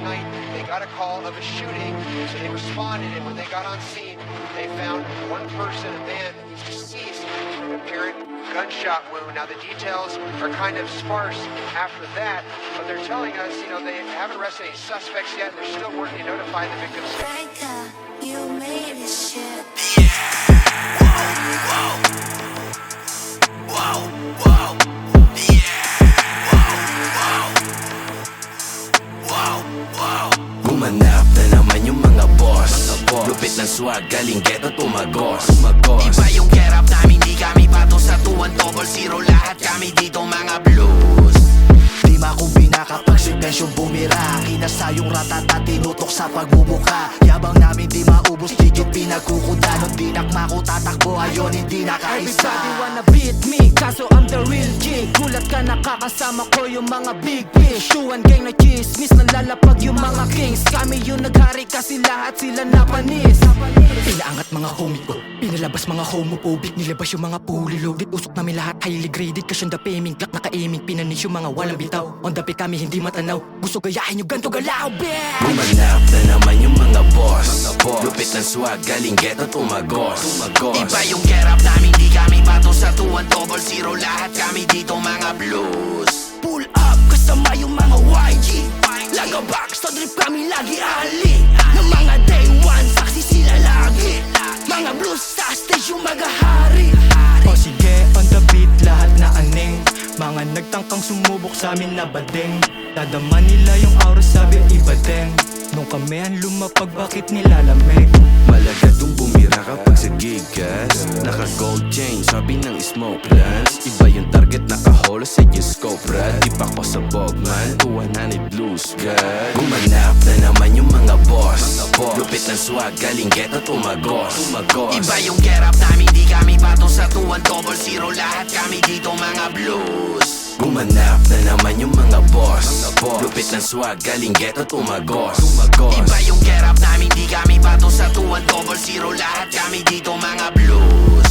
night, they got a call of a shooting, so they responded, and when they got on scene, they found one person, a man, who's deceased from an apparent gunshot wound. Now, the details are kind of sparse after that, but they're telling us, they haven't arrested any suspects yet, and they're still working to notify the victims. You made this shit. Gumanap na naman yung mga boss. Lupit ng swag, galing ghetto tumagos. Iba yung get up namin, di kami pato sa 2-0. Lahat kami dito mga blues. Di makumbina kapag silensyong bumira. Kinasayong ratata, tinutok sa pagbubuka. Yabang namin di maubos, digit pinagkukuda. Nung dinakma ko tatakbo, ayon hindi nakaisa. Everybody wanna beat me, kaso I'm the real king. Gulat ka nakakasama ko yung mga big fish. Shuan gang na chismis, nalalapag yung mga kings. Kami yung naghari kasi lahat sila napanis. Inaangat mga homie ko, pinalabas mga homophobic. Nilabas yung mga fully loaded, usok namin lahat highly graded. Kasyang the payment, glock naka-aiming, pinanis yung mga walang bitaw. On the pick kami hindi matanaw, gusto gayahin yung ganto galaw, bitch. Gumanap na naman yung mga boss. Lupit ng swag, galing ghetto tumagos. Iba yung get up namin, di kami pato sa 2-0. Lahat kami dito mga blues. Pull up, kasama yung mga YG. Lagabak, sa drip kami lagi ali. Ng mga day one, saksi sila lagi. Mga blues sa stage yung magahari. O sige, on the beat, lahat na aning. Mga nagtangkang sumubok sa amin na badeng. Dadama nila yung aura, sabi iba din. Nung kami ang lumapag, bakit nilalamig? Malagadong bumira kapag sa gigas. Naka-gold chain, sabi ng smoke lens. Iba yung target, nakaholo sa yung scope rad. Di pa ko sa bogman, 200 blues god. Gumanap na naman yung mga boss. Lupit ng swag, galing ghetto tumagos. Iba yung get up namin, di kami pato sa 2-0. Lahat kami dito mga blues. Gumanap na naman yung mga boss. Lupit ng swag, galing ghetto tumagos. Iba yung get up namin, di kami pato sa 2-0. Lahat kami dito mga blues.